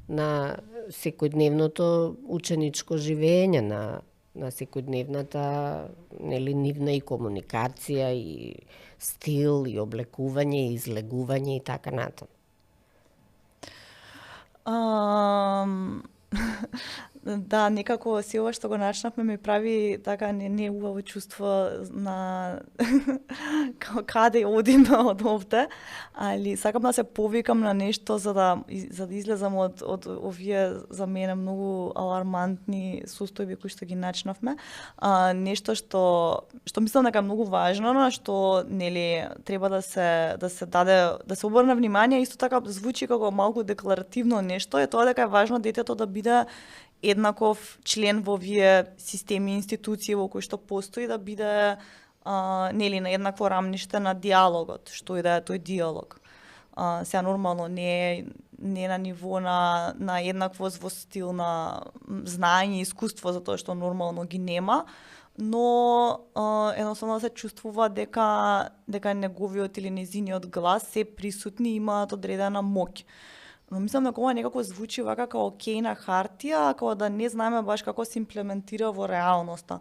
на секојдневното ученичко живење, на секојдневната нели нивна и комуникација и стил и облекување и излегување и така натаму. Да, некако се ова што го начнавме ми прави така не убаво чувство на каде одиме од овде, али сакам да се повикам на нешто за да излезам од овие за мене многу алармантни состојби кои што ги начнавме. Нешто што мислам дека е многу важно, на што нели треба да се обрне внимание, исто така звучи како малку декларативно нешто, е тоа дека е важно детето да биде еднаков член во овие системи и институции во кои што постои, да биде нели на еднакво рамниште на диалогот, што и да е тој диалог. Сега нормално не на ниво на еднаквост во стил на знаење и искуство, затоа што нормално ги нема, но едноставно се чувствува дека неговиот или незиниот глас се присутни и имаат одредена моќ. Но мислам дека ова некако звучи вака како окей на хартија, како да не знаеме баш како се имплементира во реалноста.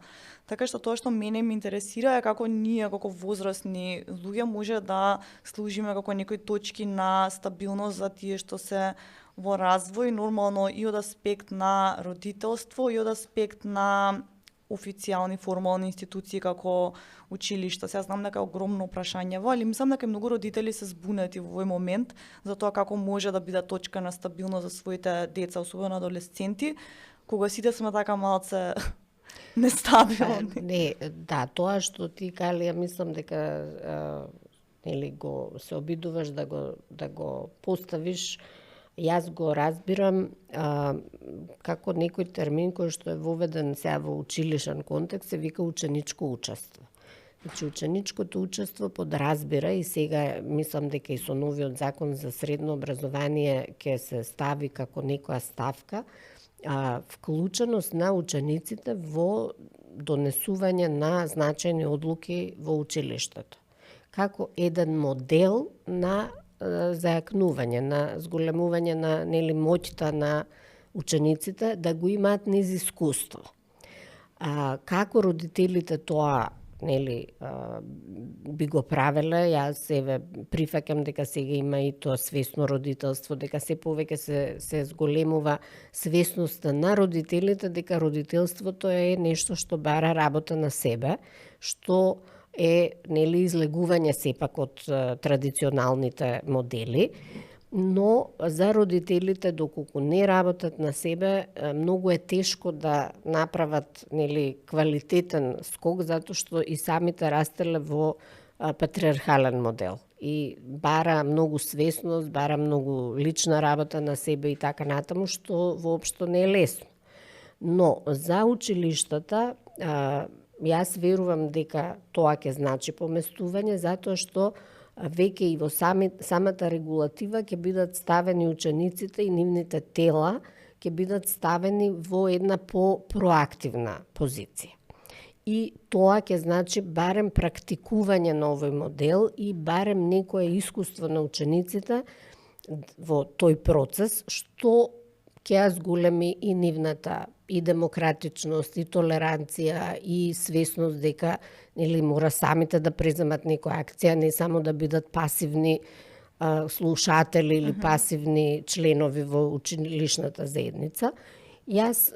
Така што тоа што мене ме интересира е како ние, како возрастни луѓе, може да служиме како некои точки на стабилност за тие што се во развој, нормално и од аспект на родителство, и од аспект на официјални формални институции како училишта. Сега знам дека е огромно прашање во, али мислам дека многу родители се збунети во овој момент за тоа како може да биде точка на стабилност за своите деца, особено адолесценти, кога сите сме така малце нестабилни. Не, да, тоа што ти Калија, мислам дека нели го се обидуваш да го поставиш, јас го разбирам како некој термин кој што е воведен сега во училишен контекст се вика ученичко учество. Значи ученичкото учество подразбира и сега мислам дека и со новиот закон за средно образование ќе се стави како некоја ставка вклученост на учениците во донесување на значајни одлуки во училиштето. Како еден модел на зајакнување, на зголемување на нели моќта на учениците да го имаат низ искуство. Како родителите тоа нели би го правеле, јас еве прифаќам дека сега има и тоа свесно родителство, дека се повеќе се зголемува свесноста на родителите дека родителството е нешто што бара работа на себе, што е нели излегување сепак од традиционалните модели, но за родителите доколку не работат на себе, многу е тешко да направат нели квалитетен скок затоа што и самите растеле во патриархален модел и бара многу свесност, бара многу лична работа на себе и така натаму, што воопшто не е лесно. Но за училиштата јас верувам дека тоа ќе значи поместување, затоа што веќе и во самата регулатива ќе бидат ставени учениците и нивните тела ќе бидат ставени во една по-проактивна позиција. И тоа ќе значи барем практикување на овој модел и барем некое искуство на учениците во тој процес, што ќе ја зголеми и нивната и демократичност, и толеранција, и свесност дека нели мора самите да преземат некоја акција, не само да бидат пасивни слушатели или пасивни членови во училишната заедница. Јас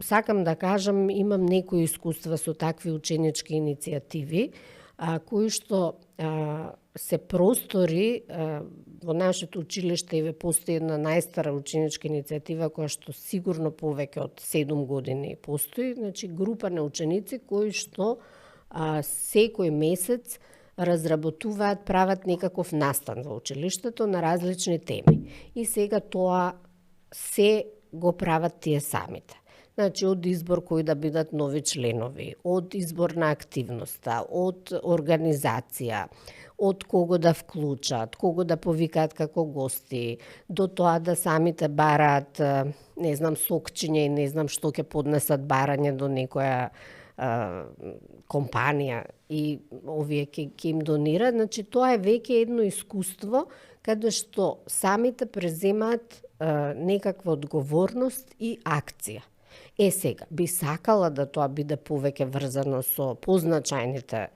сакам да кажам, имам некои искуства со такви ученички иницијативи, кои што се простори во нашето училиште и постои една најстара ученичка иницијатива која што сигурно повеќе од 7 години постои, значи група на ученици кои што секој месец разработуваат, прават некаков настан во училиштето на различни теми. И сега тоа се го прават тие самите. Значи, од избор кои да бидат нови членови, од избор на активноста, од организација, од кого да вклучат, кого да повикаат како гости, до тоа да самите бараат, не знам, сокчиња и не знам што ќе поднесат барање до некоја компанија и овие ќе им донираат. Значи, тоа е веќе едно искуство каде што самите преземаат некаква одговорност и акција. Сега, би сакала да тоа биде повеќе врзано со позначајните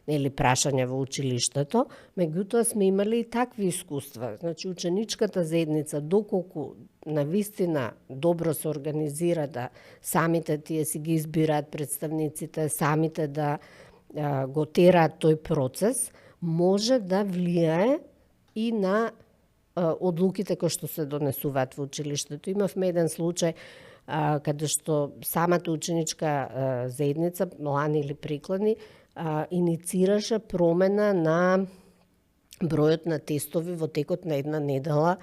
нели прашања во училиштето, меѓутоа сме имали и такви искуства. Значи, ученичката заедница, доколку навистина добро се организира, да самите тие си ги избираат представниците, самите да го тераат тој процес, може да влијае и на одлуките кои што се донесуваат во училиштето. Имавме еден случај каде што самата ученичка заедница, млани или прикладни, иницираше промена на бројот на тестови во текот на една недела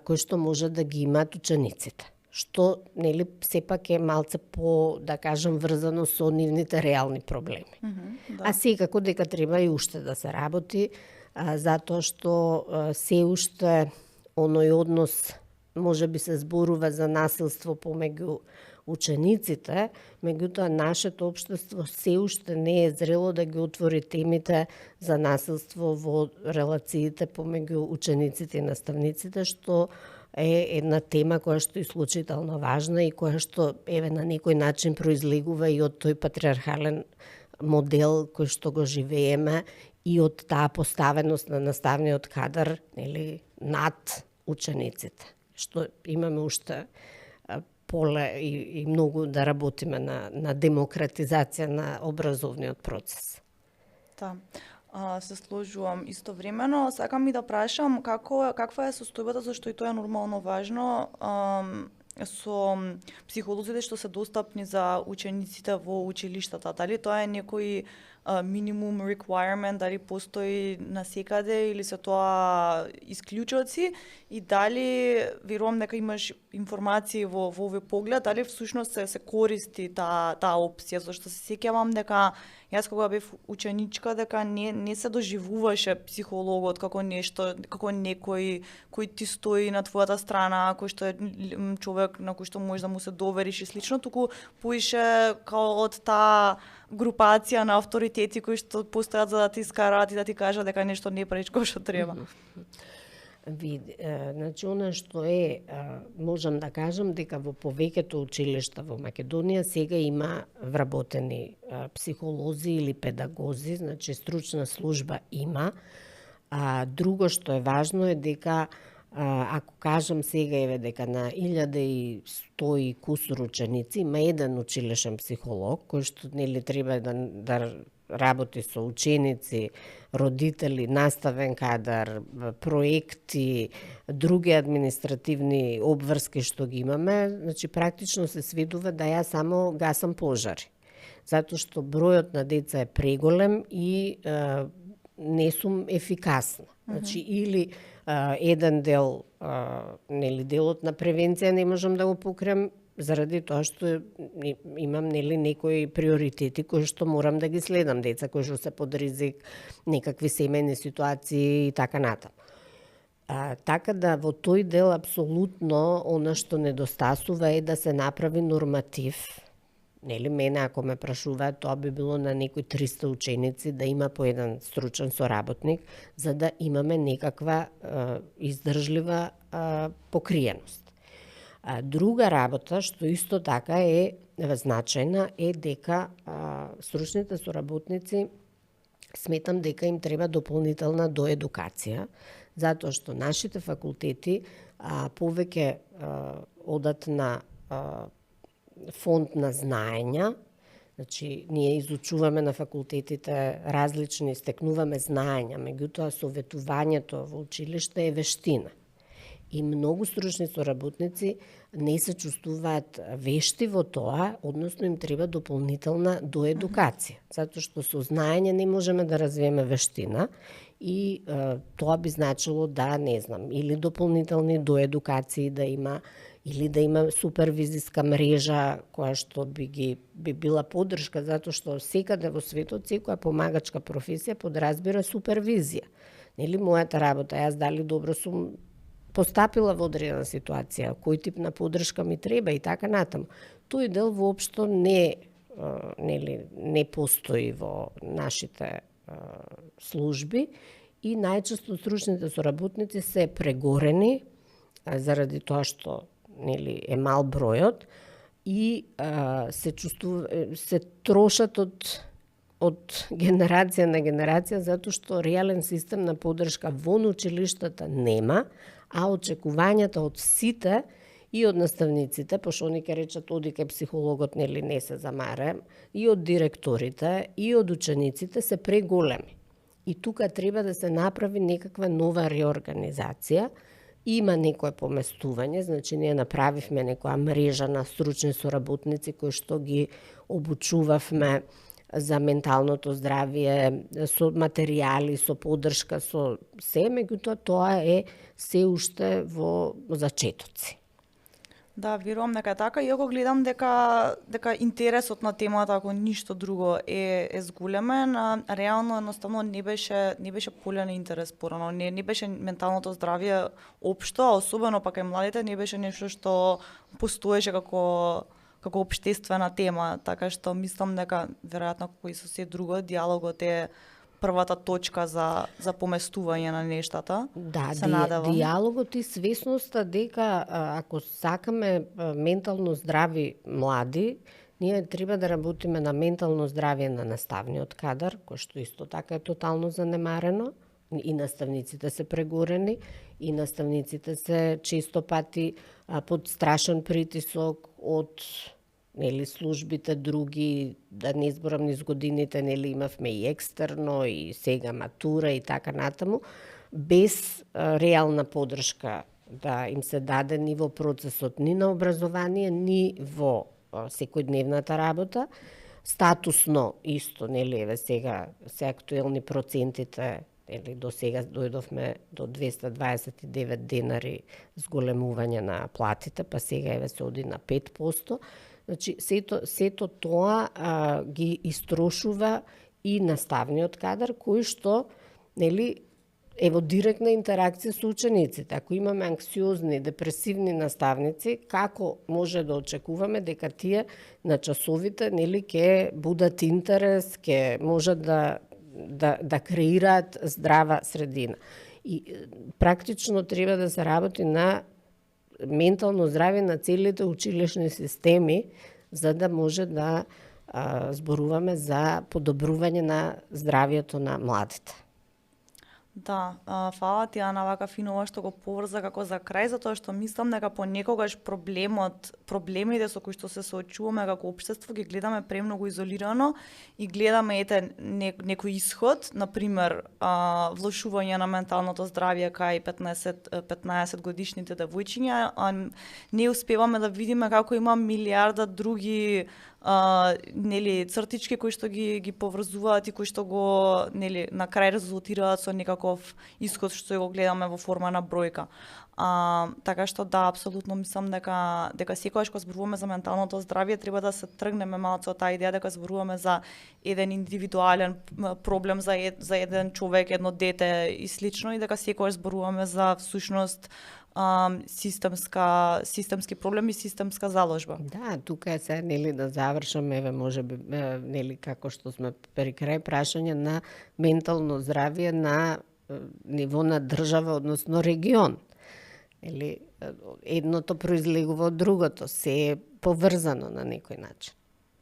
кои што може да ги имаат учениците. Што, нели, сепак е малце по, да кажам, врзано со нивните реални проблеми. Да. А секако дека треба и уште да се работи, затоа што се уште оној однос може би се зборува за насилство помеѓу учениците, меѓутоа нашето општество се уште не е зрело да ги отвори темите за насилство во релациите помеѓу учениците и наставниците, што е една тема која што е исклучително важна и која што еве на некој начин произлегува и од тој патриархален модел кој што го живееме и од таа поставеност на наставниот кадар, нели, над учениците, што имаме уште поле и многу да работиме на демократизација на образовниот процес. Да. Се сложувам истовремено. Сакам и да прашам каква е состојбата, зашто и тоа е нормално важно, со психолозите што се достапни за учениците во училиштата. Дали тоа е некој минимум requirement, дали постои насекаде или се тоа исклучоци, и дали верувам дека имаш информации во овој поглед, дали всушност се користи таа опција, зашто се сеќавам дека јас кога бев ученичка дека не се доживуваше психологот како нешто, како некој кој ти стои на твојата страна, кој што е човек на кој што можеш да му се довериш и слично, туку поише као од таа групација на авторитети кои што постојат за да ти скараат и да ти кажат дека нешто не правиш како што треба. Значи, она што е, можам да кажам дека во повеќето училишта во Македонија сега има вработени психолози или педагози, значи стручна служба има. Друго што е важно е дека ако кажам сега еве дека на 1100 и кусур ученици има еден училишен психолог кој што нели треба да работи со ученици, родители, наставен кадар, проекти, други административни обврски што ги имаме, значи практично се сведува да ја само гасам пожари. Затоа што бројот на деца е преголем и не сум ефикасна. Значи или еден дел, нели делот на превенција не можам да го покрием заради тоа што имам нели некои приоритети кои што морам да ги следам, деца кои што се под ризик, некакви семејни ситуации и така натаму. Така да во тој дел апсолутно она што недостасува е да се направи норматив. Нели мене ако ме прашуваат, тоа би било на некои 300 ученици да има по еден стручен соработник за да имаме некаква издржлива покриеност. Друга работа што исто така е значајна е дека стручните соработници сметам дека им треба дополнителна доедукација, затоа што нашите факултети повеќе одат на фонд на знаења. Значи, ние изучуваме на факултетите различни, стекнуваме знаења, меѓутоа советувањето во училиште е вештина. И многу стручни соработници не се чувствуваат вешти во тоа, односно им треба дополнителна доедукација, затоа што со знаење не можеме да развиеме вештина и тоа би значило да, не знам, или дополнителни доедукации да има, или да има супервизиска мрежа која што би била поддршка, затоа што секаде во светот секоја помагачка професија подразбира супервизија. Нели мојата работа, јас дали добро сум постапила во одредена ситуација, кој тип на поддршка ми треба и така натаму. Тој дел воопшто не постои во нашите служби и најчесто стручните соработници се прегорени заради тоа што нели е мал бројот и се трошат од генерација на генерација затоа што реален систем на поддршка во училиштата нема, а очекувањата од сите и од наставниците, пошто они ќе речат оди кај психологот, нели не се замаре, и од директорите, и од учениците се преголеми. И тука треба да се направи некаква нова реорганизација. Има некое поместување, значи ние направивме некоја мрежа на стручни соработници кои што ги обучувавме за менталното здравје, со материјали, со поддршка, со се, меѓутоа тоа е се уште во зачетоци. Да, верувам дека така, иако гледам дека интересот на темата, ако ништо друго, е зголемен, реално едноставно не беше полен интерес порано, не беше менталното здравје општо, а особено пак и младите не беше нешто што постоеше како општествена тема, така што мислам дека веројатно како и со се друго, диалогот е првата точка за поместување на нештата. Да, диалогот и свесноста дека ако сакаме ментално здрави млади, ние треба да работиме на ментално здравје на наставниот кадар, кој што исто така е тотално занемарено, и наставниците се прегорени, и наставниците се често пати под страшен притисок од нели службите други, да не изборам низ годините, нели имавме и екстерно и сега матура и така натаму, без реална подршка да им се даде ни во процесот ни на образование, ни во секојдневната работа. Статусно исто, нели, еве сега се актуелни процентите, нели, до сега дојдовме до 229 денари зголемување на платите, па сега еве се оди на 5%. Значи, сето тоа ги истрошува и наставниот кадар, кој што, нели, е во директна интеракција со учениците. Ако имаме анксиозни, депресивни наставници, како може да очекуваме дека тие на часовите, нели, ќе будат интерес, ќе можат да креираат здрава средина. И практично треба да се работи на ментално здравје на целите училишни системи, за да може да зборуваме за подобрување на здравјето на младите. Да, фала ти, Ана, вака фино што го поврза како за крај, затоа што мислам дека понекогаш проблемите со кои што се соочуваме како општество ги гледаме премногу изолирано и гледаме некој исход, например, влошување на менталното здравје кај 15 годишните девојчиња, а не успеваме да видиме како има милиарда други нели цртички кои што ги поврзуваат и кои што го нели на крај резултираат со некаков исход што го гледаме во форма на бројка. Така што да, апсолутно мислам дека секогаш кога зборуваме за менталното здравје треба да се тргнеме малку од таа идеја дека зборуваме за еден индивидуален проблем за еден човек, едно дете и слично, и дека секогаш зборуваме за всушност системски проблем и системска заложба. Да, тука е се нели да завршаме, еве можеби нели како што сме при крај прашање на ментално здравје на ниво на држава, односно регион. Или едното произлегува од другото, се е поврзано на некој начин.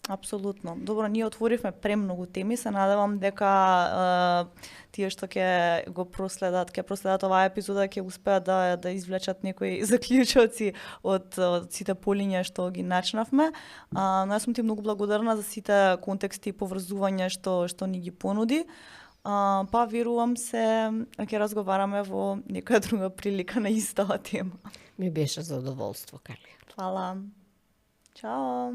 Апсолутно. Добро, ние отворивме премногу теми, се надевам дека тие што ќе проследат оваа епизода ќе успеат да извлечат некои заклучоци од сите полиња што ги начнавме. Но јас сум ти многу благодарна за сите контексти и поврзувања што ни ги понуди. Па верувам се ќе разговараме во некоја друга прилика на истава тема. Ми беше задоволство, Калија. Фала. Чао.